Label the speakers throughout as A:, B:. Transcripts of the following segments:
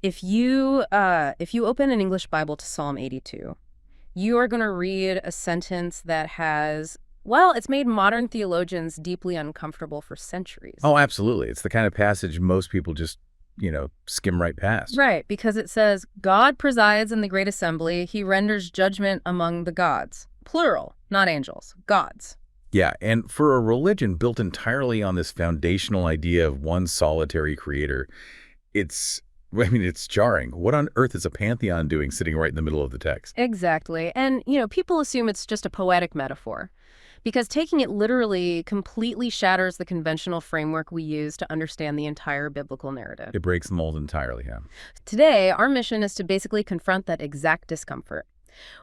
A: If you open an English Bible to Psalm 82, you are going to read a sentence that has, well, it's made modern theologians deeply uncomfortable for centuries.
B: Oh, absolutely. It's the kind of passage most people just, skim right past.
A: Right, because it says, God presides in the great assembly. He renders judgment among the gods. Plural, not angels, gods.
B: Yeah, and for a religion built entirely on this foundational idea of one solitary creator, it's jarring. What on earth is a pantheon doing sitting right in the middle of the text?
A: Exactly. And, people assume it's just a poetic metaphor because taking it literally completely shatters the conventional framework we use to understand the entire biblical narrative.
B: It breaks the mold entirely, yeah.
A: Today, our mission is to basically confront that exact discomfort.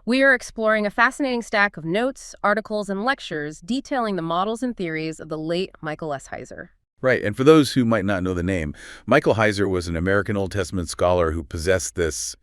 A: We are exploring a fascinating stack of notes, articles, and lectures detailing the models and theories of the late Michael S. Heiser.
B: Right, and for those who might not know the name, Michael Heiser was an American Old Testament scholar who possessed this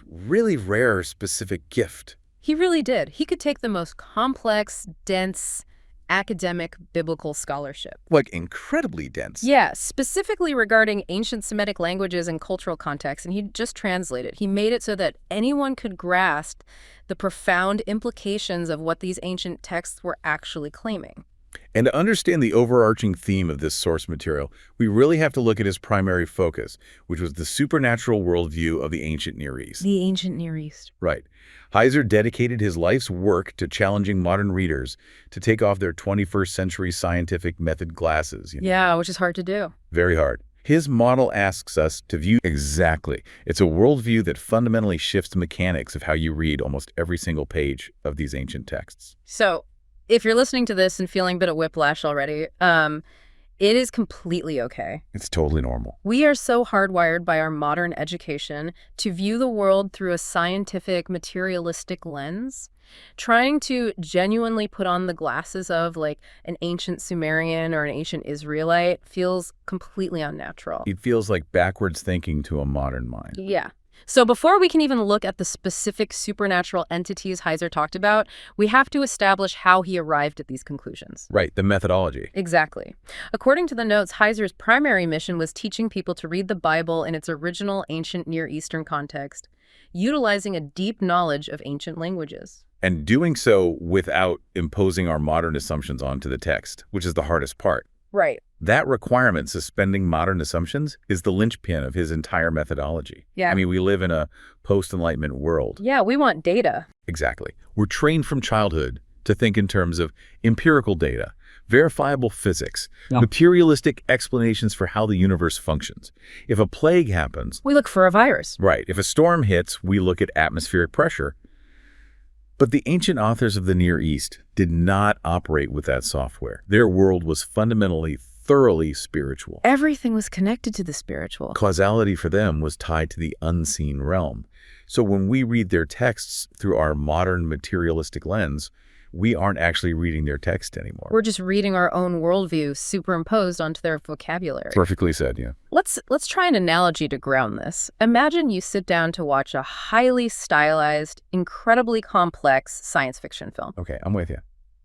B: really rare specific gift.
A: He really did. He could take the most complex, dense, academic biblical scholarship.
B: Like incredibly dense.
A: Yeah, specifically regarding ancient Semitic languages and cultural contexts, and he just translated. He made it so that anyone could grasp the profound implications of what these ancient texts were actually claiming.
B: And to understand the overarching theme of this source material, we really have to look at his primary focus, which was the supernatural worldview of the ancient Near East.
A: The ancient Near East.
B: Right. Heiser dedicated his life's work to challenging modern readers to take off their 21st century scientific method glasses.
A: Yeah, which is hard to do.
B: Very hard. His model asks us to view exactly. It's a worldview that fundamentally shifts the mechanics of how you read almost every single page of these ancient texts.
A: So, if you're listening to this and feeling a bit of whiplash already, it is completely okay.
B: It's totally normal.
A: We are so hardwired by our modern education to view the world through a scientific, materialistic lens. Trying to genuinely put on the glasses of like an ancient Sumerian or an ancient Israelite feels completely unnatural.
B: It feels like backwards thinking to a modern mind.
A: Yeah. So before we can even look at the specific supernatural entities Heiser talked about, we have to establish how he arrived at these conclusions.
B: Right, the methodology.
A: Exactly. According to the notes, Heiser's primary mission was teaching people to read the Bible in its original ancient Near Eastern context, utilizing a deep knowledge of ancient languages.
B: And doing so without imposing our modern assumptions onto the text, which is the hardest part.
A: Right.
B: That requirement, suspending modern assumptions, is the linchpin of his entire methodology.
A: Yeah.
B: I mean, we live in a post-Enlightenment world.
A: Yeah, we want data.
B: Exactly. We're trained from childhood to think in terms of empirical data, verifiable physics, materialistic explanations for how the universe functions. If a plague happens,
A: we look for a virus.
B: Right. If a storm hits, we look at atmospheric pressure. But the ancient authors of the Near East did not operate with that software. Their world was fundamentally, thoroughly spiritual.
A: Everything was connected to the spiritual.
B: Causality for them was tied to the unseen realm. So when we read their texts through our modern materialistic lens, we aren't actually reading their text anymore.
A: We're just reading our own worldview superimposed onto their vocabulary.
B: Perfectly said, yeah.
A: Let's try an analogy to ground this. Imagine you sit down to watch a highly stylized, incredibly complex science fiction film.
B: Okay, I'm with you.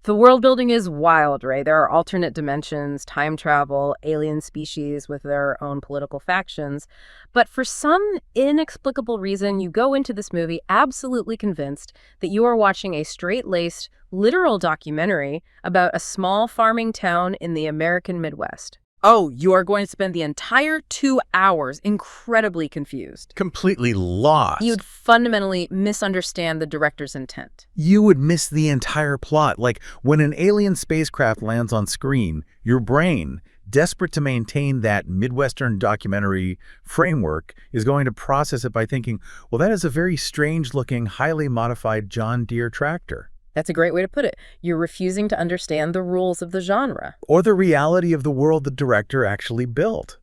A: The world building is wild, right? There are alternate dimensions, time travel, alien species with their own political factions. But for some inexplicable reason, you go into this movie absolutely convinced that you are watching a straight-laced, literal documentary about a small farming town in the American Midwest. Oh, you are going to spend the entire 2 hours incredibly confused.
B: Completely lost.
A: You'd fundamentally misunderstand the director's intent.
B: You would miss the entire plot. Like when an alien spacecraft lands on screen, your brain, desperate to maintain that Midwestern documentary framework, is going to process it by thinking, well, that is a very strange-looking, highly modified John Deere tractor.
A: That's a great way to put it. You're refusing to understand the rules of the genre.
B: Or the reality of the world the director actually built.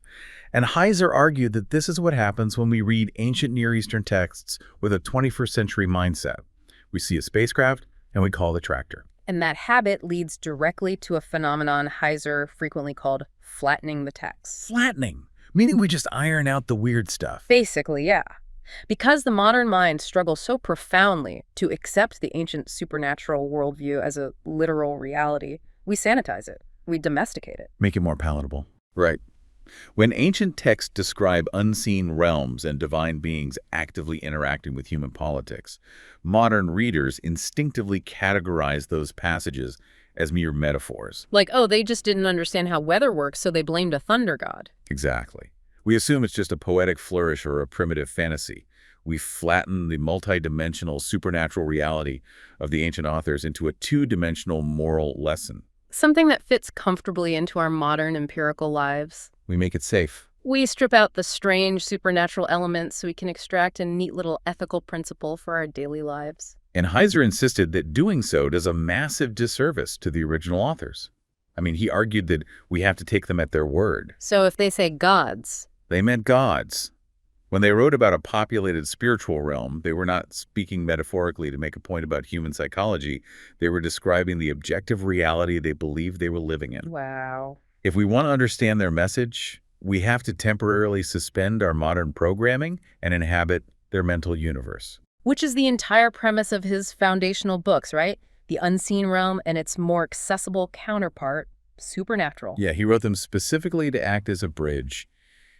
B: And Heiser argued that this is what happens when we read ancient Near Eastern texts with a 21st century mindset. We see a spacecraft, and we call the tractor.
A: And that habit leads directly to a phenomenon Heiser frequently called flattening the text.
B: Flattening, meaning we just iron out the weird stuff.
A: Basically, yeah. Because the modern mind struggles so profoundly to accept the ancient supernatural worldview as a literal reality, we sanitize it. We domesticate it.
B: Make it more palatable. Right. When ancient texts describe unseen realms and divine beings actively interacting with human politics, modern readers instinctively categorize those passages as mere metaphors.
A: Like, oh, they just didn't understand how weather works, so they blamed a thunder god.
B: Exactly. We assume it's just a poetic flourish or a primitive fantasy. We flatten the multidimensional supernatural reality of the ancient authors into a two-dimensional moral lesson.
A: Something that fits comfortably into our modern empirical lives.
B: We make it safe.
A: We strip out the strange supernatural elements so we can extract a neat little ethical principle for our daily lives.
B: And Heiser insisted that doing so does a massive disservice to the original authors. I mean, he argued that we have to take them at their word.
A: So if they say gods,
B: They meant gods. When they wrote about a populated spiritual realm, they were not speaking metaphorically to make a point about human psychology. They were describing the objective reality they believed they were living in.
A: wow.
B: If we want to understand their message, we have to temporarily suspend our modern programming and inhabit their mental universe.
A: Which is the entire premise of his foundational books, right? The unseen realm and its more accessible counterpart, supernatural.
B: Yeah, he wrote them specifically to act as a bridge,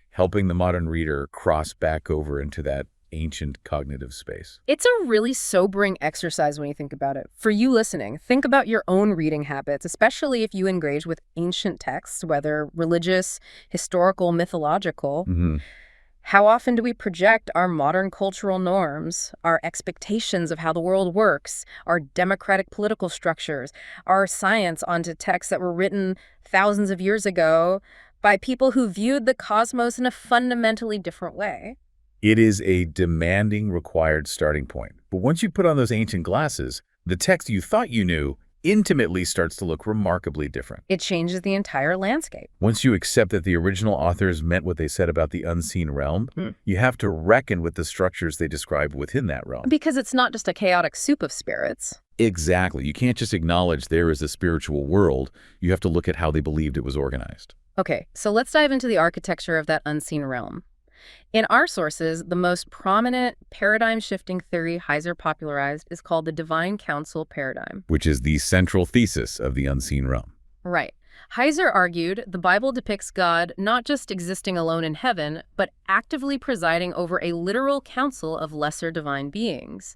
B: helping the modern reader cross back over into that ancient cognitive space.
A: It's a really sobering exercise when you think about it. For you listening, think about your own reading habits, especially if you engage with ancient texts, whether religious, historical, mythological. How often do we project our modern cultural norms, our expectations of how the world works, our democratic political structures, our science onto texts that were written thousands of years ago by people who viewed the cosmos in a fundamentally different way?
B: It is a demanding, required starting point. But once you put on those ancient glasses, the text you thought you knew intimately starts to look remarkably different.
A: It changes the entire landscape.
B: Once you accept that the original authors meant what they said about the unseen realm, you have to reckon with the structures they describe within that realm.
A: Because it's not just a chaotic soup of spirits.
B: Exactly. You can't just acknowledge there is a spiritual world. You have to look at how they believed it was organized.
A: Okay, so let's dive into the architecture of that unseen realm. In our sources, the most prominent paradigm-shifting theory Heiser popularized is called the Divine Council paradigm.
B: Which is the central thesis of the unseen realm.
A: Right. Heiser argued the Bible depicts God not just existing alone in heaven, but actively presiding over a literal council of lesser divine beings.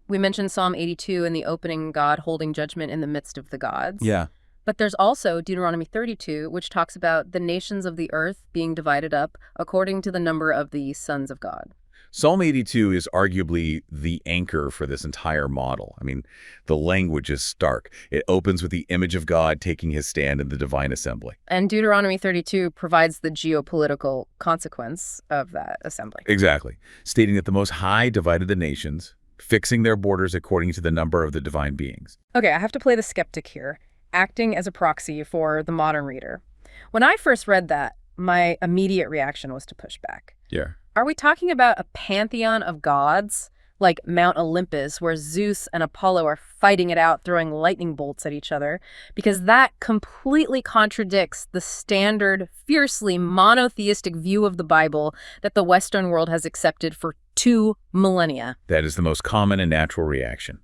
A: We mentioned Psalm 82 in the opening, God holding judgment in the midst of the gods.
B: Yeah.
A: But there's also Deuteronomy 32, which talks about the nations of the earth being divided up according to the number of the sons of God.
B: Psalm 82 is arguably the anchor for this entire model. I mean, the language is stark. It opens with the image of God taking his stand in the divine assembly.
A: And Deuteronomy 32 provides the geopolitical consequence of that assembly.
B: Exactly. Stating that the Most High divided the nations, fixing their borders according to the number of the divine beings.
A: Okay, I have to play the skeptic here, acting as a proxy for the modern reader. When I first read that, my immediate reaction was to push back.
B: Yeah.
A: Are we talking about a pantheon of gods, like Mount Olympus, where Zeus and Apollo are fighting it out, throwing lightning bolts at each other? Because that completely contradicts the standard, fiercely monotheistic view of the Bible that the Western world has accepted for 2 millennia.
B: That is the most common and natural reaction.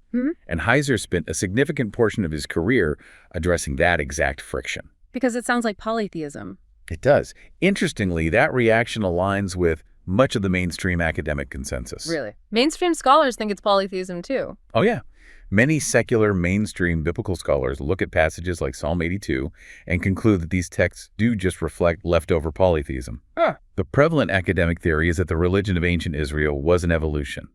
B: And Heiser spent a significant portion of his career addressing that exact friction.
A: Because it sounds like polytheism.
B: It does. Interestingly, that reaction aligns with much of the mainstream academic consensus.
A: Really? Mainstream scholars think it's polytheism too.
B: Oh, yeah. Many secular mainstream biblical scholars look at passages like Psalm 82 and conclude that these texts do just reflect leftover polytheism. The prevalent academic theory is that the religion of ancient Israel was an evolution.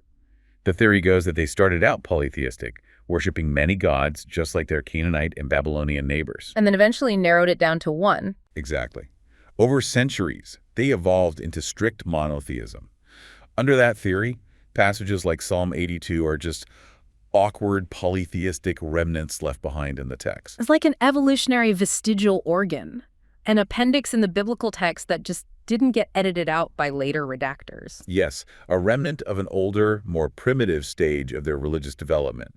B: The theory goes that they started out polytheistic, worshiping many gods just like their Canaanite and Babylonian neighbors.
A: And then eventually narrowed it down to one.
B: Exactly. Over centuries, they evolved into strict monotheism. Under that theory, passages like Psalm 82 are just awkward polytheistic remnants left behind in the text.
A: It's like an evolutionary vestigial organ, an appendix in the biblical text that just didn't get edited out by later redactors.
B: Yes, a remnant of an older, more primitive stage of their religious development.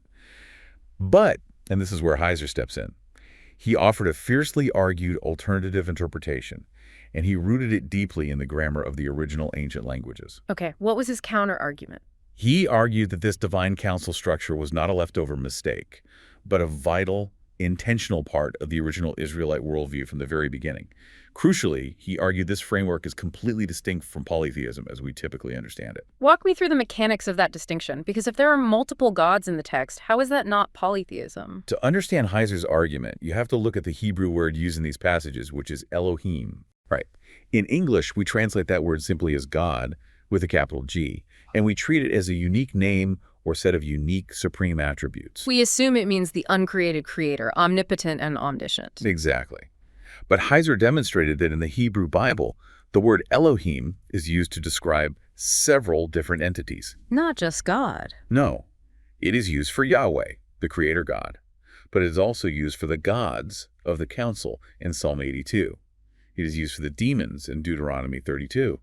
B: But, and this is where Heiser steps in, he offered a fiercely argued alternative interpretation, and he rooted it deeply in the grammar of the original ancient languages.
A: Okay, what was his counter-argument?
B: He argued that this divine council structure was not a leftover mistake, but a vital, intentional part of the original Israelite worldview from the very beginning. Crucially, he argued this framework is completely distinct from polytheism as we typically understand it.
A: Walk me through the mechanics of that distinction, because if there are multiple gods in the text, how is that not polytheism?
B: To understand Heiser's argument, you have to look at the Hebrew word used in these passages, which is Elohim. Right. In English, we translate that word simply as God with a capital G, and we treat it as a unique name or set of unique supreme attributes.
A: We assume it means the uncreated creator, omnipotent and omniscient.
B: Exactly. But Heiser demonstrated that in the Hebrew Bible, the word Elohim is used to describe several different entities.
A: Not just God.
B: No, it is used for Yahweh, the creator God, but it is also used for the gods of the council in Psalm 82. It is used for the demons in Deuteronomy 32.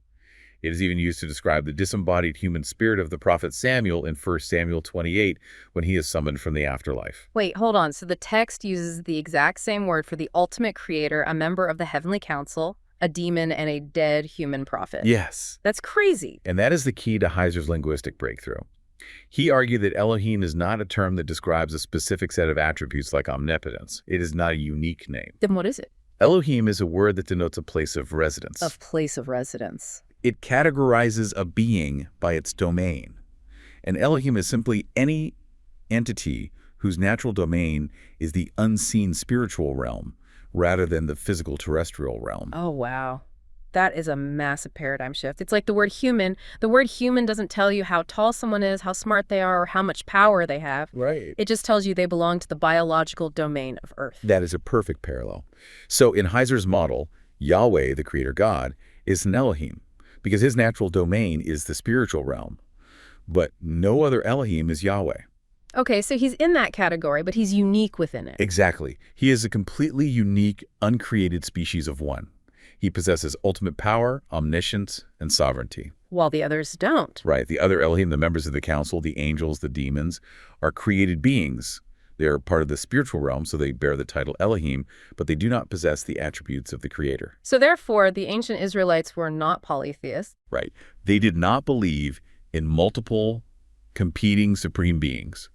B: It is even used to describe the disembodied human spirit of the prophet Samuel in 1 Samuel 28 when he is summoned from the afterlife.
A: Wait, hold on. So the text uses the exact same word for the ultimate creator, a member of the heavenly council, a demon, and a dead human prophet.
B: Yes.
A: That's crazy.
B: And that is the key to Heiser's linguistic breakthrough. He argued that Elohim is not a term that describes a specific set of attributes like omnipotence. It is not a unique name.
A: Then what is it?
B: Elohim is a word that denotes a place of residence.
A: Of place of residence.
B: It categorizes a being by its domain. And Elohim is simply any entity whose natural domain is the unseen spiritual realm rather than the physical terrestrial realm.
A: Oh, wow. That is a massive paradigm shift. It's like the word human. The word human doesn't tell you how tall someone is, how smart they are, or how much power they have.
B: Right.
A: It just tells you they belong to the biological domain of Earth.
B: That is a perfect parallel. So in Heiser's model, Yahweh, the creator God, is an Elohim, because his natural domain is the spiritual realm. But no other Elohim is Yahweh.
A: Okay, so he's in that category, but he's unique within it.
B: Exactly. He is a completely unique, uncreated species of one. He possesses ultimate power, omniscience, and sovereignty.
A: While the others don't.
B: Right. The other Elohim, the members of the council, the angels, the demons, are created beings. They are part of the spiritual realm, so they bear the title Elohim, but they do not possess the attributes of the creator.
A: So therefore, the ancient Israelites were not polytheists.
B: Right. They did not believe in multiple competing supreme beings.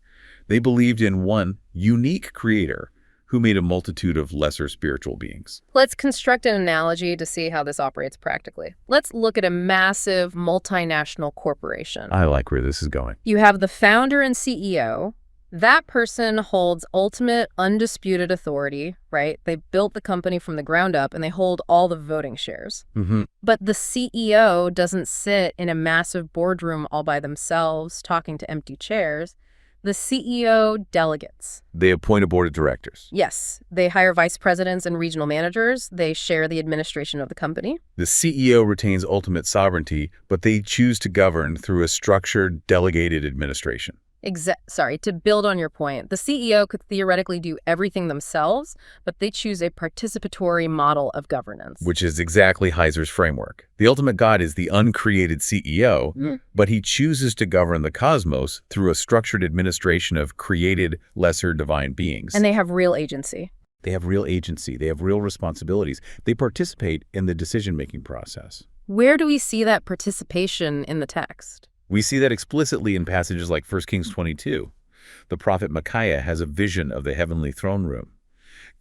B: They believed in one unique creator who made a multitude of lesser spiritual beings.
A: Let's construct an analogy to see how this operates practically. Let's look at a massive multinational corporation.
B: I like where this is going.
A: You have the founder and CEO. That person holds ultimate, undisputed authority, right? They built the company from the ground up, and they hold all the voting shares. But the CEO doesn't sit in a massive boardroom all by themselves talking to empty chairs. The CEO delegates.
B: They appoint a board of directors.
A: Yes, they hire vice presidents and regional managers. They share the administration of the company.
B: The CEO retains ultimate sovereignty, but they choose to govern through a structured, delegated administration.
A: To build on your point, the CEO could theoretically do everything themselves, but they choose a participatory model of governance.
B: Which is exactly Heiser's framework. The ultimate God is the uncreated CEO, but he chooses to govern the cosmos through a structured administration of created, lesser divine beings.
A: And they have real agency.
B: They have real agency. They have real responsibilities. They participate in the decision-making process.
A: Where do we see that participation in the text?
B: We see that explicitly in passages like 1 Kings 22. The prophet Micaiah has a vision of the heavenly throne room.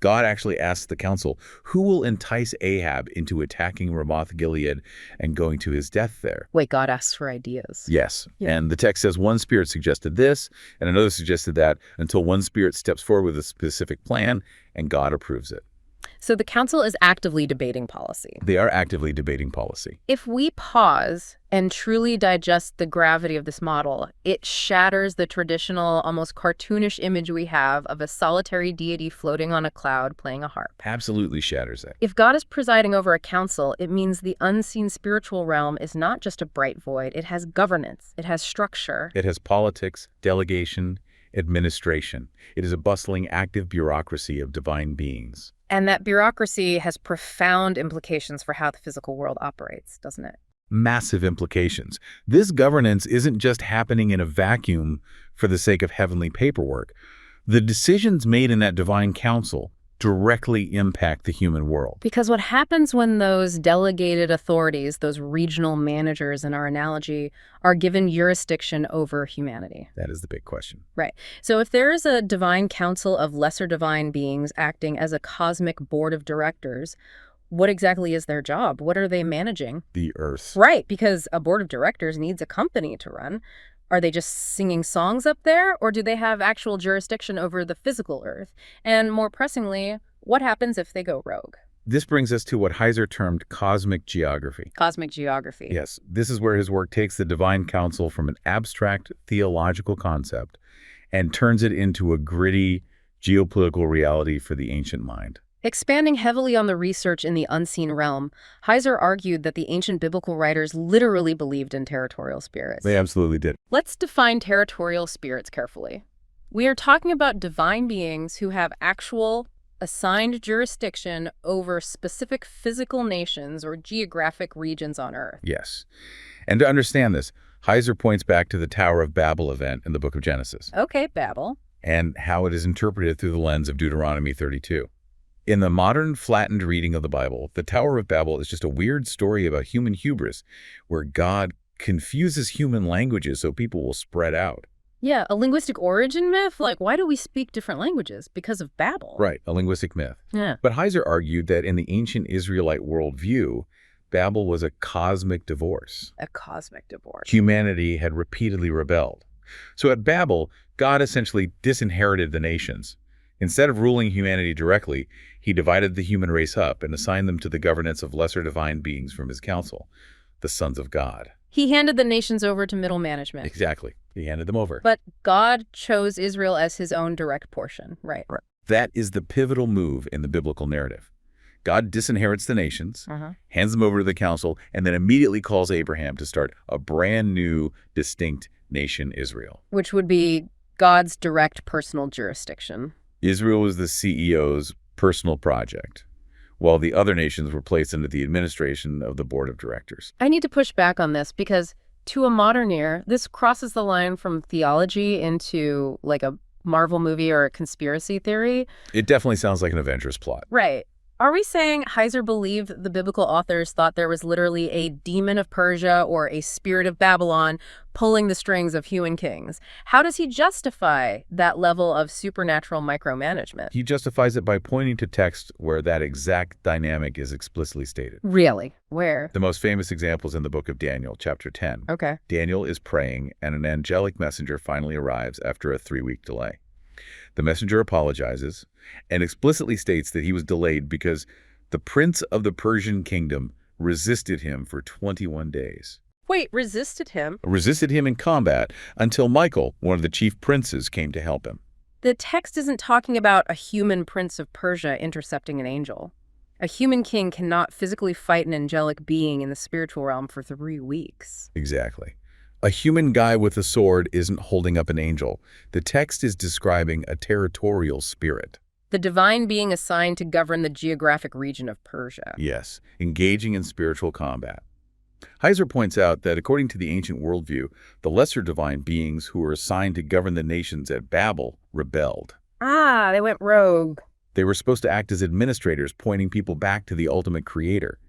B: God actually asks the council, who will entice Ahab into attacking Ramoth-Gilead and going to his death there?
A: Wait, God asks for ideas.
B: Yes.
A: Yeah.
B: And the text says one spirit suggested this, and another suggested that, until one spirit steps forward with a specific plan, and God approves it.
A: So the council is actively debating policy.
B: They are actively debating policy.
A: If we pause and truly digest the gravity of this model, it shatters the traditional, almost cartoonish image we have of a solitary deity floating on a cloud playing a harp.
B: Absolutely shatters it.
A: If God is presiding over a council, it means the unseen spiritual realm is not just a bright void. It has governance. It has structure.
B: It has politics, delegation, administration. It is a bustling, active bureaucracy of divine beings.
A: And that bureaucracy has profound implications for how the physical world operates, doesn't it?
B: Massive implications. This governance isn't just happening in a vacuum for the sake of heavenly paperwork. The decisions made in that divine council directly impact the human world.
A: Because what happens when those delegated authorities, those regional managers in our analogy, are given jurisdiction over humanity?
B: That is the big question.
A: Right. So if there is a divine council of lesser divine beings acting as a cosmic board of directors, what exactly is their job? What are they managing?
B: The Earth.
A: Right, because a board of directors needs a company to run. Are they just singing songs up there, or do they have actual jurisdiction over the physical Earth? And more pressingly, what happens if they go rogue?
B: This brings us to what Heiser termed cosmic geography.
A: Cosmic geography.
B: Yes, this is where his work takes the divine council from an abstract theological concept and turns it into a gritty geopolitical reality for the ancient mind.
A: Expanding heavily on the research in the unseen realm, Heiser argued that the ancient biblical writers literally believed in territorial spirits.
B: They absolutely did.
A: Let's define territorial spirits carefully. We are talking about divine beings who have actual, assigned jurisdiction over specific physical nations or geographic regions on Earth.
B: Yes. And to understand this, Heiser points back to the Tower of Babel event in the book of Genesis.
A: Okay, Babel.
B: And how it is interpreted through the lens of Deuteronomy 32. In the modern flattened reading of the Bible, the Tower of Babel is just a weird story about human hubris, where God confuses human languages so people will spread out.
A: Yeah, a linguistic origin myth? Like, why do we speak different languages? Because of Babel.
B: Right, a linguistic myth.
A: Yeah.
B: But Heiser argued that in the ancient Israelite worldview, Babel was a cosmic divorce.
A: A cosmic divorce.
B: Humanity had repeatedly rebelled. So at Babel, God essentially disinherited the nations. Instead of ruling humanity directly, he divided the human race up and assigned them to the governance of lesser divine beings from his council, the sons of God.
A: He handed the nations over to middle management.
B: Exactly. He handed them over.
A: But God chose Israel as his own direct portion, right?
B: Right. That is the pivotal move in the biblical narrative. God disinherits the nations, hands them over to the council, and then immediately calls Abraham to start a brand new, distinct nation, Israel.
A: Which would be God's direct personal jurisdiction.
B: Israel was the CEO's personal project, while the other nations were placed under the administration of the board of directors.
A: I need to push back on this because, to a modern ear, this crosses the line from theology into like a Marvel movie or a conspiracy theory.
B: It definitely sounds like an Avengers plot.
A: Right. Are we saying Heiser believed the biblical authors thought there was literally a demon of Persia or a spirit of Babylon pulling the strings of human kings? How does he justify that level of supernatural micromanagement?
B: He justifies it by pointing to text where that exact dynamic is explicitly stated.
A: Really? Where?
B: The most famous example is in the book of Daniel, chapter 10.
A: Okay.
B: Daniel is praying, and an angelic messenger finally arrives after a 3-week delay. The messenger apologizes and explicitly states that he was delayed because the prince of the Persian kingdom resisted him for 21 days.
A: Wait, resisted him?
B: Resisted him in combat until Michael, one of the chief princes, came to help him.
A: The text isn't talking about a human prince of Persia intercepting an angel. A human king cannot physically fight an angelic being in the spiritual realm for 3 weeks.
B: Exactly. A human guy with a sword isn't holding up an angel. The text is describing a territorial spirit.
A: The divine being assigned to govern the geographic region of Persia.
B: Yes, engaging in spiritual combat. Heiser points out that according to the ancient worldview, the lesser divine beings who were assigned to govern the nations at Babel rebelled.
A: Ah, they went rogue.
B: They were supposed to act as administrators, pointing people back to the ultimate creator.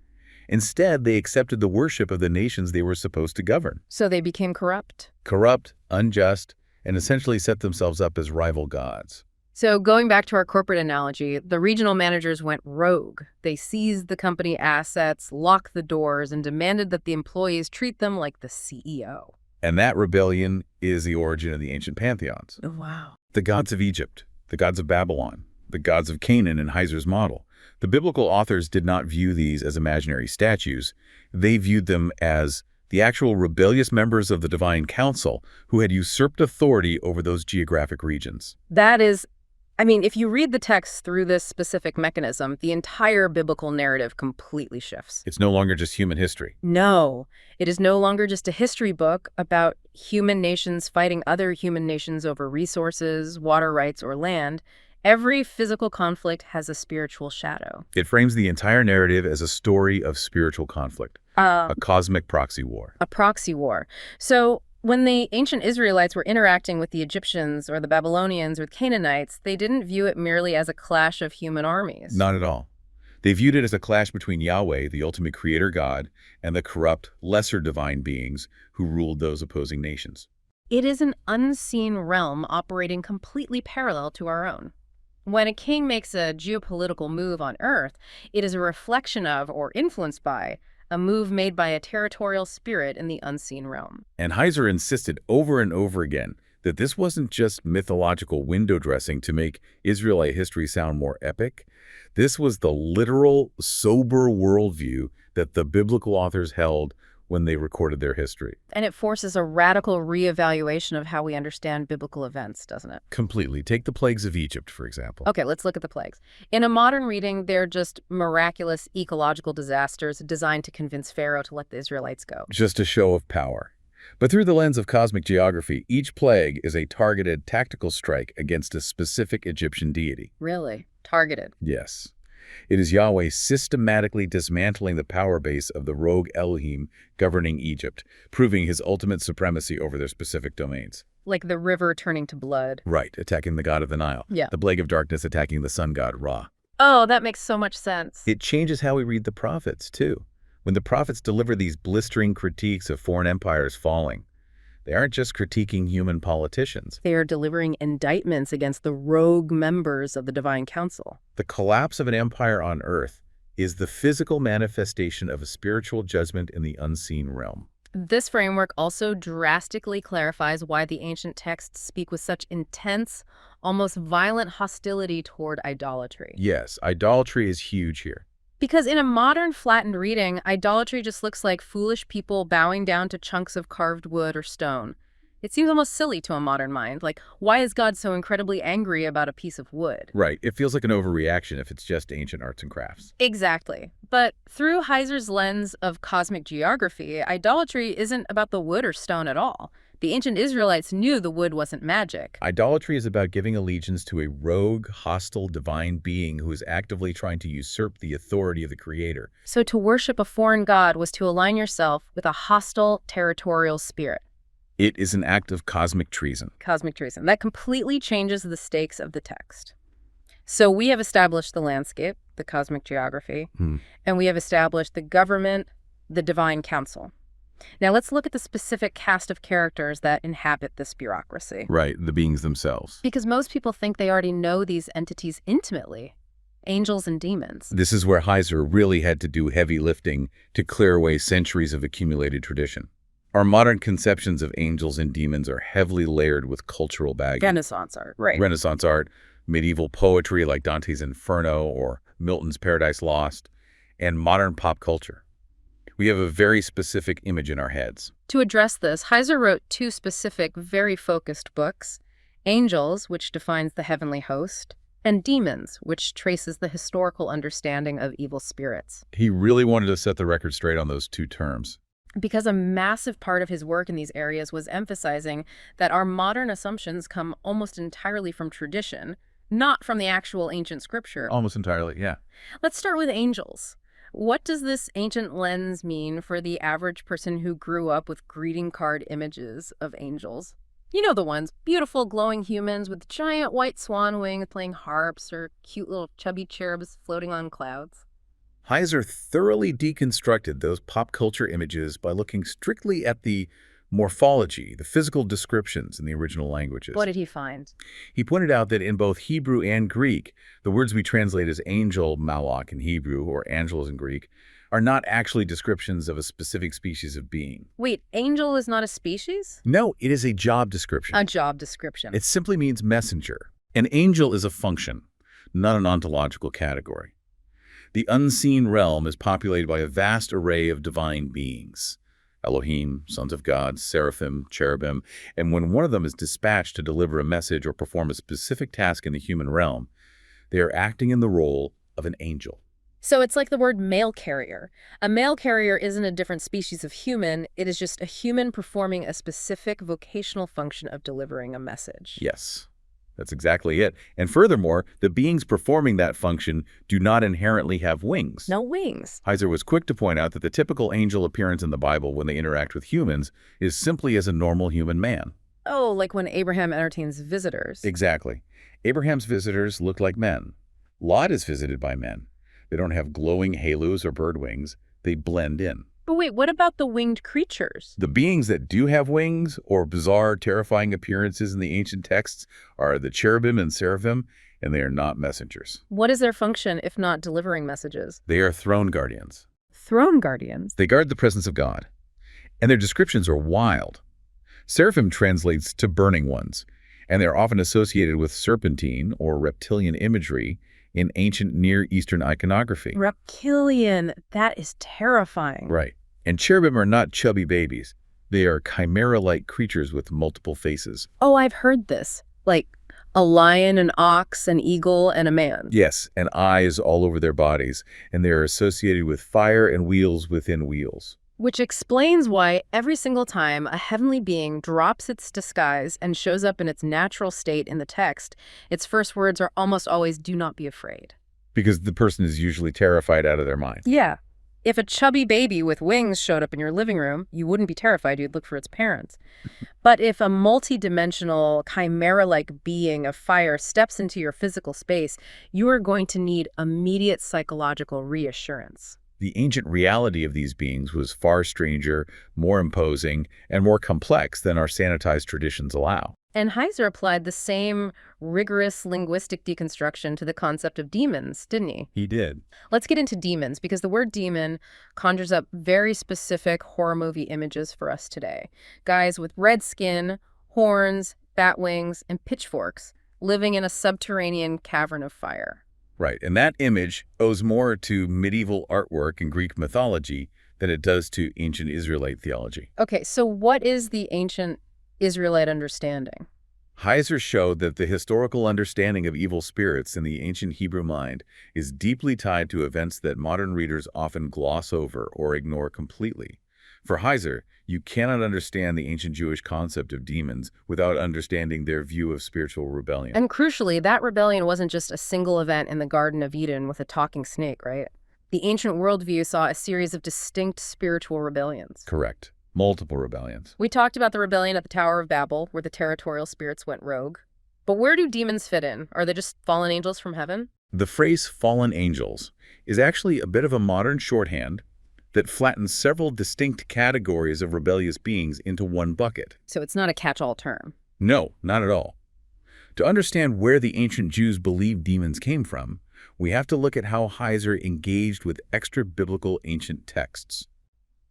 B: Instead, they accepted the worship of the nations they were supposed to govern.
A: So they became corrupt.
B: Corrupt, unjust, and essentially set themselves up as rival gods.
A: So going back to our corporate analogy, the regional managers went rogue. They seized the company assets, locked the doors, and demanded that the employees treat them like the CEO.
B: And that rebellion is the origin of the ancient pantheons.
A: Oh, wow.
B: The gods of Egypt, the gods of Babylon, the gods of Canaan in Heiser's model. The biblical authors did not view these as imaginary statues. They viewed them as the actual rebellious members of the divine council who had usurped authority over those geographic regions.
A: That is, if you read the text through this specific mechanism, the entire biblical narrative completely shifts.
B: It's no longer just human history.
A: No, it is no longer just a history book about human nations fighting other human nations over resources, water rights, or land. Every physical conflict has a spiritual shadow.
B: It frames the entire narrative as a story of spiritual conflict, a cosmic proxy war.
A: A proxy war. So When the ancient Israelites were interacting with the Egyptians or the Babylonians or the Canaanites, they didn't view it merely as a clash of human armies.
B: Not at all. They viewed it as a clash between Yahweh, the ultimate creator God, and the corrupt, lesser divine beings who ruled those opposing nations.
A: It is an unseen realm operating completely parallel to our own. When a king makes a geopolitical move on Earth, it is a reflection of or influenced by a move made by a territorial spirit in the unseen realm.
B: And Heiser insisted over and over again that this wasn't just mythological window dressing to make Israelite history sound more epic. This was the literal, sober worldview that the biblical authors held when they recorded their history.
A: And it forces a radical reevaluation of how we understand biblical events, doesn't it?
B: Completely. Take the plagues of Egypt, for example.
A: Okay, let's look at the plagues. In a modern reading, they're just miraculous ecological disasters designed to convince Pharaoh to let the Israelites go.
B: Just a show of power. But through the lens of cosmic geography, each plague is a targeted tactical strike against a specific Egyptian deity.
A: Really? Targeted?
B: Yes. It is Yahweh systematically dismantling the power base of the rogue Elohim governing Egypt, proving his ultimate supremacy over their specific domains.
A: Like the river turning to blood.
B: Right, attacking the god of the Nile.
A: Yeah.
B: The plague of darkness attacking the sun god Ra.
A: Oh, that makes so much sense.
B: It changes how we read the prophets, too. When the prophets deliver these blistering critiques of foreign empires falling, they aren't just critiquing human politicians.
A: They are delivering indictments against the rogue members of the divine council.
B: The collapse of an empire on earth is the physical manifestation of a spiritual judgment in the unseen realm.
A: This framework also drastically clarifies why the ancient texts speak with such intense, almost violent hostility toward idolatry.
B: Yes, idolatry is huge here.
A: Because in a modern flattened reading, idolatry just looks like foolish people bowing down to chunks of carved wood or stone. It seems almost silly to a modern mind. Like, why is God so incredibly angry about a piece of wood?
B: Right. It feels like an overreaction if it's just ancient arts and crafts.
A: Exactly. But through Heiser's lens of cosmic geography, idolatry isn't about the wood or stone at all. The ancient Israelites knew the wood wasn't magic.
B: Idolatry is about giving allegiance to a rogue, hostile divine being who is actively trying to usurp the authority of the Creator.
A: So to worship a foreign god was to align yourself with a hostile, territorial spirit.
B: It is an act of cosmic treason.
A: Cosmic treason. That completely changes the stakes of the text. So we have established the landscape, the cosmic geography, and we have established the government, the divine council. Now let's look at the specific cast of characters that inhabit this bureaucracy.
B: Right, the beings themselves.
A: Because most people think they already know these entities intimately. Angels and demons.
B: This is where Heiser really had to do heavy lifting to clear away centuries of accumulated tradition. Our modern conceptions of angels and demons are heavily layered with cultural baggage.
A: Renaissance art, right.
B: Renaissance art, medieval poetry like Dante's Inferno or Milton's Paradise Lost, and modern pop culture. We have a very specific image in our heads.
A: To address this, Heiser wrote two specific, very focused books, Angels, which defines the heavenly host, and Demons, which traces the historical understanding of evil spirits.
B: He really wanted to set the record straight on those two terms.
A: Because a massive part of his work in these areas was emphasizing that our modern assumptions come almost entirely from tradition, not from the actual ancient scripture.
B: Almost entirely, yeah.
A: Let's start with angels. What does this ancient lens mean for the average person who grew up with greeting card images of angels? You know the ones, beautiful glowing humans with giant white swan wings playing harps or cute little chubby cherubs floating on clouds.
B: Heiser thoroughly deconstructed those pop culture images by looking strictly at the morphology, the physical descriptions in the original languages.
A: What did he find?
B: He pointed out that in both Hebrew and Greek, the words we translate as angel, malach in Hebrew, or angelos in Greek, are not actually descriptions of a specific species of being.
A: Wait, angel is not a species?
B: No, it is a job description.
A: A job description.
B: It simply means messenger. An angel is a function, not an ontological category. The unseen realm is populated by a vast array of divine beings. Elohim, sons of God, seraphim, cherubim, and when one of them is dispatched to deliver a message or perform a specific task in the human realm, they are acting in the role of an angel.
A: So it's like the word mail carrier. A mail carrier isn't a different species of human, it is just a human performing a specific vocational function of delivering a message.
B: Yes. That's exactly it. And furthermore, the beings performing that function do not inherently have wings.
A: No wings.
B: Heiser was quick to point out that the typical angel appearance in the Bible when they interact with humans is simply as a normal human man.
A: Oh, like when Abraham entertains visitors.
B: Exactly. Abraham's visitors look like men. Lot is visited by men. They don't have glowing halos or bird wings. They blend in.
A: But wait, what about the winged creatures?
B: The beings that do have wings or bizarre, terrifying appearances in the ancient texts are the cherubim and seraphim, and they are not messengers.
A: What is their function if not delivering messages?
B: They are throne guardians.
A: Throne guardians?
B: They guard the presence of God, and their descriptions are wild. Seraphim translates to burning ones, and they're often associated with serpentine or reptilian imagery in ancient Near Eastern iconography.
A: Reptilian. That is terrifying.
B: Right. And cherubim are not chubby babies. They are chimera-like creatures with multiple faces.
A: Oh, I've heard this. Like a lion, an ox, an eagle, and a man.
B: Yes, and eyes all over their bodies, and they are associated with fire and wheels within wheels.
A: Which explains why every single time a heavenly being drops its disguise and shows up in its natural state in the text, its first words are almost always, "Do not be afraid."
B: Because the person is usually terrified out of their mind.
A: Yeah. If a chubby baby with wings showed up in your living room, you wouldn't be terrified, you'd look for its parents. But if a multi-dimensional, chimera-like being of fire steps into your physical space, you are going to need immediate psychological reassurance.
B: The ancient reality of these beings was far stranger, more imposing, and more complex than our sanitized traditions allow.
A: And Heiser applied the same rigorous linguistic deconstruction to the concept of demons, didn't he?
B: He did.
A: Let's get into demons, because the word demon conjures up very specific horror movie images for us today. Guys with red skin, horns, bat wings, and pitchforks living in a subterranean cavern of fire.
B: Right, and that image owes more to medieval artwork and Greek mythology than it does to ancient Israelite theology.
A: Okay, so what is the ancient Israelite understanding?
B: Heiser showed that the historical understanding of evil spirits in the ancient Hebrew mind is deeply tied to events that modern readers often gloss over or ignore completely. For Heiser, you cannot understand the ancient Jewish concept of demons without understanding their view of spiritual rebellion.
A: And crucially, that rebellion wasn't just a single event in the Garden of Eden with a talking snake, right? The ancient worldview saw a series of distinct spiritual rebellions.
B: Correct. Multiple rebellions.
A: We talked about the rebellion at the Tower of Babel, where the territorial spirits went rogue. But where do demons fit in? Are they just fallen angels from heaven?
B: The phrase fallen angels is actually a bit of a modern shorthand that flattens several distinct categories of rebellious beings into one bucket.
A: So it's not a catch-all term.
B: No, not at all. To understand where the ancient Jews believed demons came from, we have to look at how Heiser engaged with extra-biblical ancient texts.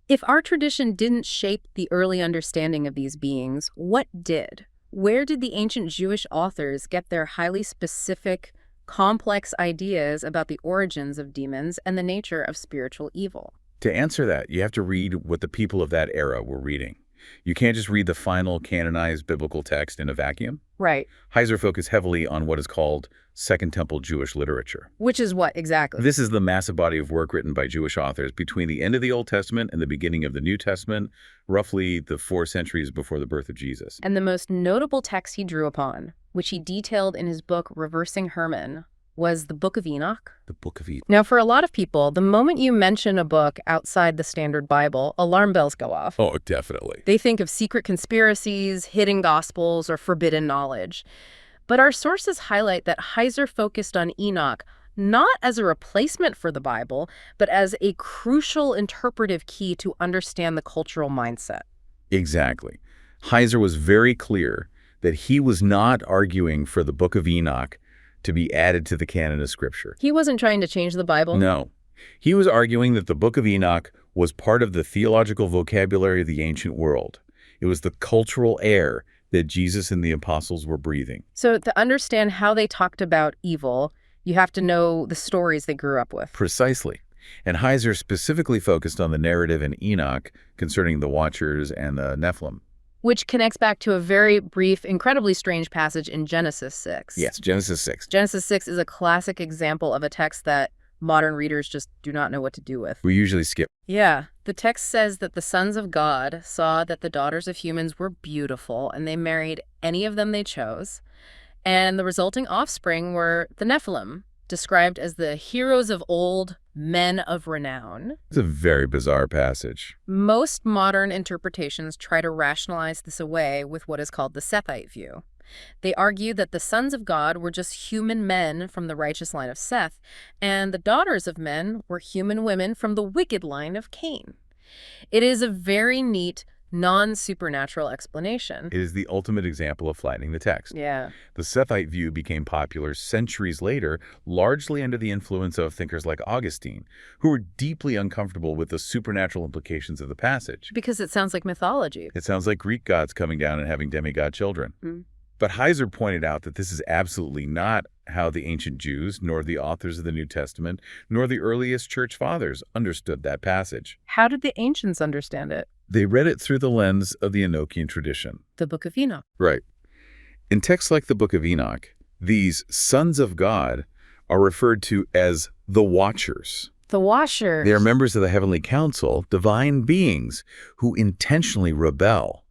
A: If our tradition didn't shape the early understanding of these beings, what did? Where did the ancient Jewish authors get their highly specific, complex ideas about the origins of demons and the nature of spiritual evil?
B: To answer that, you have to read what the people of that era were reading. You can't just read the final canonized biblical text in a vacuum.
A: Right.
B: Heiser focused heavily on what is called Second Temple Jewish literature.
A: Which is what exactly?
B: This is the massive body of work written by Jewish authors between the end of the Old Testament and the beginning of the New Testament, roughly the 4 centuries before the birth of Jesus.
A: And the most notable text he drew upon, which he detailed in his book Reversing Herman, was the Book of Enoch.
B: The Book of Enoch.
A: Now, for a lot of people, the moment you mention a book outside the standard Bible, alarm bells go off.
B: Oh, definitely.
A: They think of secret conspiracies, hidden gospels, or forbidden knowledge. But our sources highlight that Heiser focused on Enoch not as a replacement for the Bible, but as a crucial interpretive key to understand the cultural mindset.
B: Exactly. Heiser was very clear that he was not arguing for the Book of Enoch to be added to the canon of Scripture.
A: He wasn't trying to change the Bible?
B: No. He was arguing that the Book of Enoch was part of the theological vocabulary of the ancient world. It was the cultural air that Jesus and the apostles were breathing.
A: So to understand how they talked about evil, you have to know the stories they grew up with.
B: Precisely. And Heiser specifically focused on the narrative in Enoch concerning the Watchers and the Nephilim.
A: Which connects back to a very brief, incredibly strange passage in Genesis 6.
B: Yes, Genesis 6.
A: Genesis 6 is a classic example of a text that modern readers just do not know what to do with.
B: We usually skip.
A: Yeah, the text says that the sons of God saw that the daughters of humans were beautiful, and they married any of them they chose. And the resulting offspring were the Nephilim, described as the heroes of old, men of renown.
B: It's a very bizarre passage.
A: Most modern interpretations try to rationalize this away with what is called the Sethite view. They argue that the sons of God were just human men from the righteous line of Seth, and the daughters of men were human women from the wicked line of Cain. It is a very neat, non-supernatural explanation.
B: It is the ultimate example of flattening the text.
A: Yeah.
B: The Sethite view became popular centuries later, largely under the influence of thinkers like Augustine, who were deeply uncomfortable with the supernatural implications of the passage.
A: Because it sounds like mythology.
B: It sounds like Greek gods coming down and having demigod children.
A: Mm.
B: But Heiser pointed out that this is absolutely not how the ancient Jews, nor the authors of the New Testament, nor the earliest church fathers understood that passage.
A: How did the ancients understand it?
B: They read it through the lens of the Enochian tradition.
A: The Book of Enoch.
B: Right. In texts like the Book of Enoch, these sons of God are referred to as the Watchers.
A: The Washers.
B: They are members of the heavenly council, divine beings who intentionally rebel.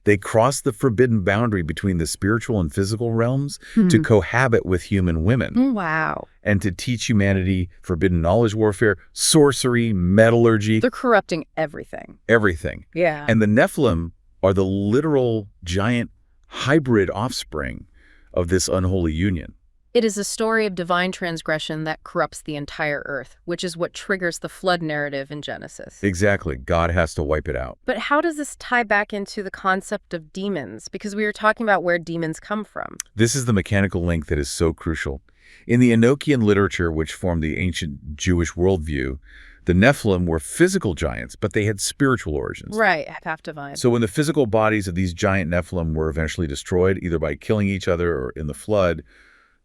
B: They cross the forbidden boundary between the spiritual and physical realms to cohabit with human women.
A: Wow.
B: And to teach humanity forbidden knowledge warfare, sorcery, metallurgy.
A: They're corrupting everything.
B: Everything.
A: Yeah.
B: And the Nephilim are the literal giant hybrid offspring of this unholy union.
A: It is a story of divine transgression that corrupts the entire earth, which is what triggers the flood narrative in Genesis.
B: Exactly. God has to wipe it out.
A: But how does this tie back into the concept of demons? Because we were talking about where demons come from.
B: This is the mechanical link that is so crucial. In the Enochian literature, which formed the ancient Jewish worldview, the Nephilim were physical giants, but they had spiritual origins.
A: Right, half divine.
B: So when the physical bodies of these giant Nephilim were eventually destroyed, either by killing each other or in the flood,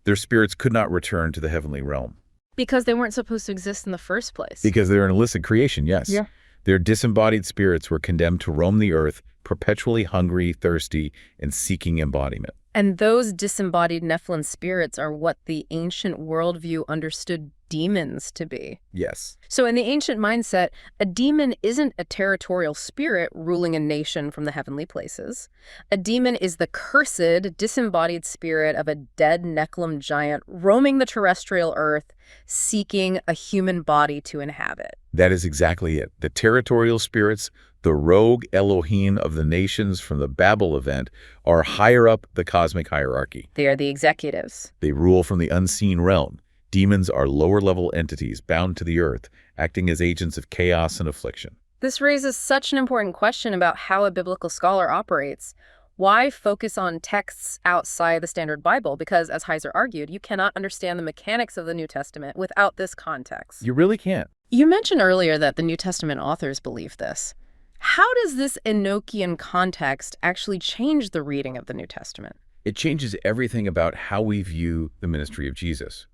B: their spirits could not return to the heavenly realm.
A: Because they weren't supposed to exist in the first place.
B: Because they're an illicit creation, yes.
A: Yeah.
B: Their disembodied spirits were condemned to roam the earth, perpetually hungry, thirsty, and seeking embodiment.
A: And those disembodied Nephilim spirits are what the ancient worldview understood demons to be.
B: Yes.
A: So in the ancient mindset, a demon isn't a territorial spirit ruling a nation from the heavenly places. A demon is the cursed, disembodied spirit of a dead Nephilim giant roaming the terrestrial earth, seeking a human body to inhabit.
B: That is exactly it. The territorial spirits, the rogue Elohim of the nations from the Babel event, are higher up the cosmic hierarchy.
A: They are the executives.
B: They rule from the unseen realm. Demons are lower-level entities bound to the earth, acting as agents of chaos and affliction.
A: This raises such an important question about how a biblical scholar operates. Why focus on texts outside the standard Bible? Because, as Heiser argued, you cannot understand the mechanics of the New Testament without this context.
B: You really can't.
A: You mentioned earlier that the New Testament authors believe this. How does this Enochian context actually change the reading of the New Testament?
B: It changes everything about how we view the ministry of Jesus.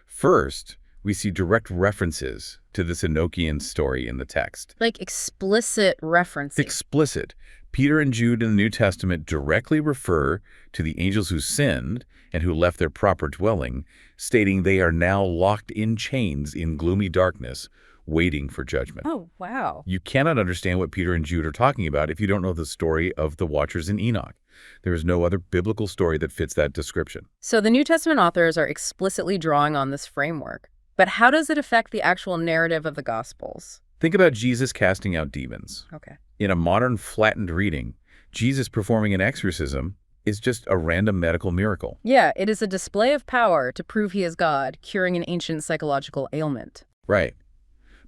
B: First, we see direct references to this Enochian story in the text.
A: Like explicit referencing.
B: Explicit. Peter and Jude in the New Testament directly refer to the angels who sinned and who left their proper dwelling, stating they are now locked in chains in gloomy darkness, waiting for judgment.
A: Oh, wow.
B: You cannot understand what Peter and Jude are talking about if you don't know the story of the Watchers in Enoch. There is no other biblical story that fits that description.
A: So the New Testament authors are explicitly drawing on this framework. But how does it affect the actual narrative of the Gospels?
B: Think about Jesus casting out demons.
A: Okay.
B: In a modern flattened reading, Jesus performing an exorcism is just a random medical miracle.
A: Yeah, it is a display of power to prove he is God, curing an ancient psychological ailment.
B: Right.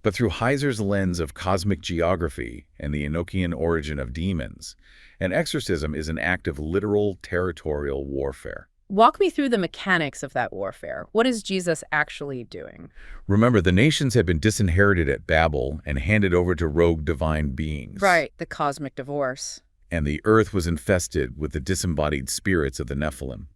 B: But through Heiser's lens of cosmic geography and the Enochian origin of demons, an exorcism is an act of literal territorial warfare.
A: Walk me through the mechanics of that warfare. What is Jesus actually doing?
B: Remember, the nations had been disinherited at Babel and handed over to rogue divine beings.
A: Right, the cosmic divorce.
B: And the earth was infested with the disembodied spirits of the Nephilim.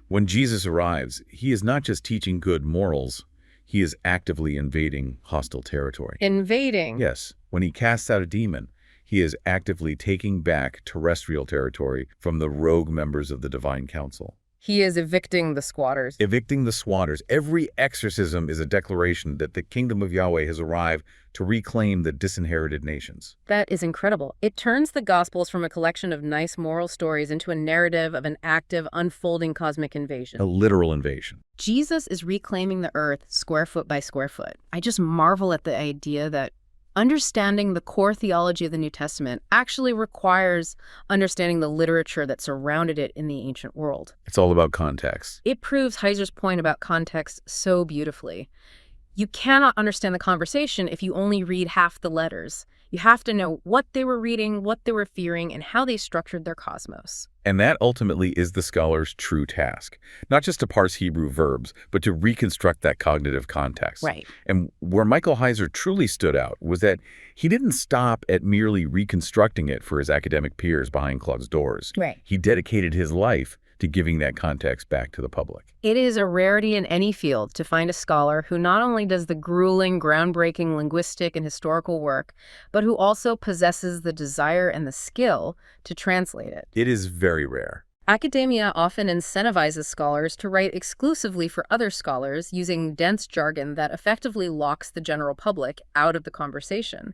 B: When Jesus arrives, he is not just teaching good morals, he is actively invading hostile territory.
A: Invading?
B: Yes. When he casts out a demon, he is actively taking back terrestrial territory from the rogue members of the divine council.
A: He is evicting the squatters.
B: Evicting the squatters. Every exorcism is a declaration that the kingdom of Yahweh has arrived to reclaim the disinherited nations.
A: That is incredible. It turns the Gospels from a collection of nice moral stories into a narrative of an active, unfolding cosmic invasion.
B: A literal invasion.
A: Jesus is reclaiming the earth square foot by square foot. I just marvel at the idea that understanding the core theology of the New Testament actually requires understanding the literature that surrounded it in the ancient world.
B: It's all about context.
A: It proves Heiser's point about context so beautifully. You cannot understand the conversation if you only read half the letters. You have to know what they were reading, what they were fearing, and how they structured their cosmos.
B: And that ultimately is the scholar's true task. Not just to parse Hebrew verbs, but to reconstruct that cognitive context.
A: Right.
B: And where Michael Heiser truly stood out was that he didn't stop at merely reconstructing it for his academic peers behind closed doors.
A: Right.
B: He dedicated his life to giving that context back to the public.
A: It is a rarity in any field to find a scholar who not only does the grueling, groundbreaking linguistic and historical work, but who also possesses the desire and the skill to translate it.
B: It is very rare.
A: Academia often incentivizes scholars to write exclusively for other scholars using dense jargon that effectively locks the general public out of the conversation.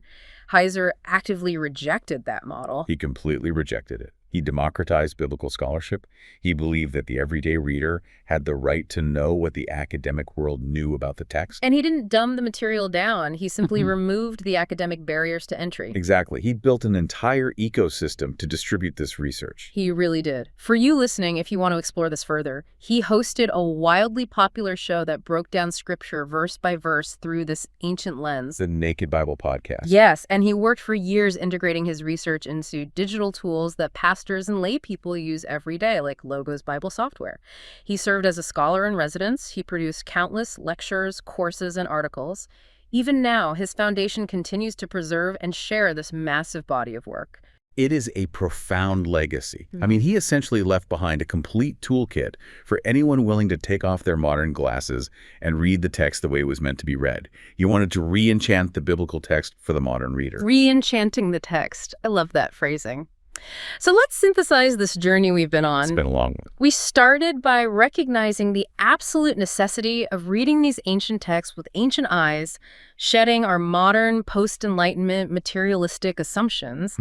A: Heiser actively rejected that model.
B: He completely rejected it. He democratized biblical scholarship. He believed that the everyday reader had the right to know what the academic world knew about the text.
A: And he didn't dumb the material down. He simply removed the academic barriers to entry.
B: Exactly. He built an entire ecosystem to distribute this research.
A: He really did. For you listening, if you want to explore this further, he hosted a wildly popular show that broke down scripture verse by verse through this ancient lens.
B: The Naked Bible Podcast.
A: Yes, and he worked for years integrating his research into digital tools that pastors and lay people use every day, like Logos Bible software. He served as a scholar in residence. He produced countless lectures, courses, and articles. Even now, his foundation continues to preserve and share this massive body of work.
B: It is a profound legacy. I mean, he essentially left behind a complete toolkit for anyone willing to take off their modern glasses and read the text the way it was meant to be read. He wanted to re-enchant the biblical text for the modern reader.
A: Re-enchanting the text. I love that phrasing. So let's synthesize this journey we've been on.
B: It's been a long one.
A: We started by recognizing the absolute necessity of reading these ancient texts with ancient eyes, shedding our modern post-Enlightenment materialistic assumptions.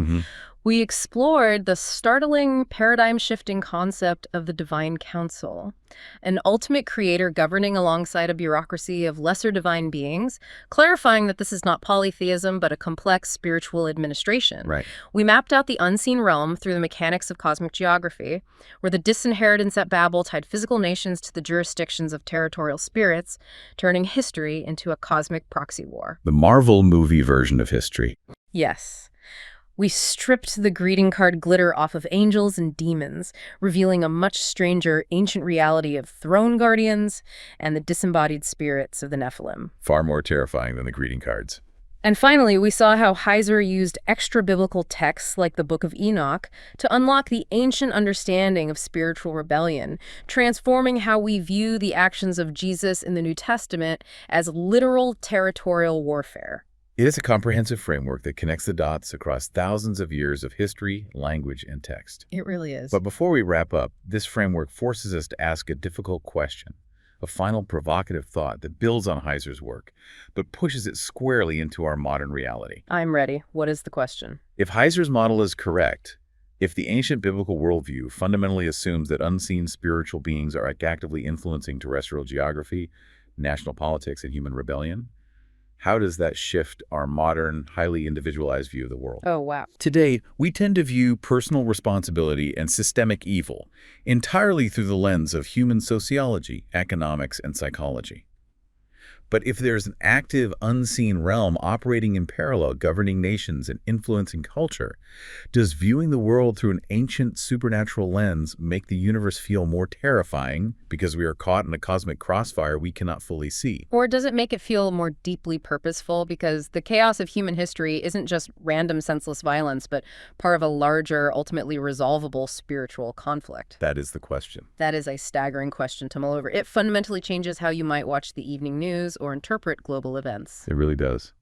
A: We explored the startling, paradigm-shifting concept of the divine council, an ultimate creator governing alongside a bureaucracy of lesser divine beings, clarifying that this is not polytheism, but a complex spiritual administration.
B: Right.
A: We mapped out the unseen realm through the mechanics of cosmic geography, where the disinheritance at Babel tied physical nations to the jurisdictions of territorial spirits, turning history into a cosmic proxy war.
B: The Marvel movie version of history.
A: Yes. We stripped the greeting card glitter off of angels and demons, revealing a much stranger ancient reality of throne guardians and the disembodied spirits of the Nephilim.
B: Far more terrifying than the greeting cards.
A: And finally, we saw how Heiser used extra-biblical texts like the Book of Enoch to unlock the ancient understanding of spiritual rebellion, transforming how we view the actions of Jesus in the New Testament as literal territorial warfare.
B: It is a comprehensive framework that connects the dots across thousands of years of history, language, and text.
A: It really is.
B: But before we wrap up, this framework forces us to ask a difficult question, a final provocative thought that builds on Heiser's work, but pushes it squarely into our modern reality.
A: I'm ready. What is the question?
B: If Heiser's model is correct, if the ancient biblical worldview fundamentally assumes that unseen spiritual beings are actively influencing terrestrial geography, national politics, and human rebellion, how does that shift our modern, highly individualized view of the world?
A: Oh, wow.
B: Today, we tend to view personal responsibility and systemic evil entirely through the lens of human sociology, economics, and psychology. But if there's an active, unseen realm operating in parallel, governing nations and influencing culture, does viewing the world through an ancient supernatural lens make the universe feel more terrifying because we are caught in a cosmic crossfire we cannot fully see?
A: Or does it make it feel more deeply purposeful because the chaos of human history isn't just random senseless violence, but part of a larger, ultimately resolvable spiritual conflict?
B: That is the question.
A: That is a staggering question to mull over. It fundamentally changes how you might watch the evening news or interpret global events.
B: It really does.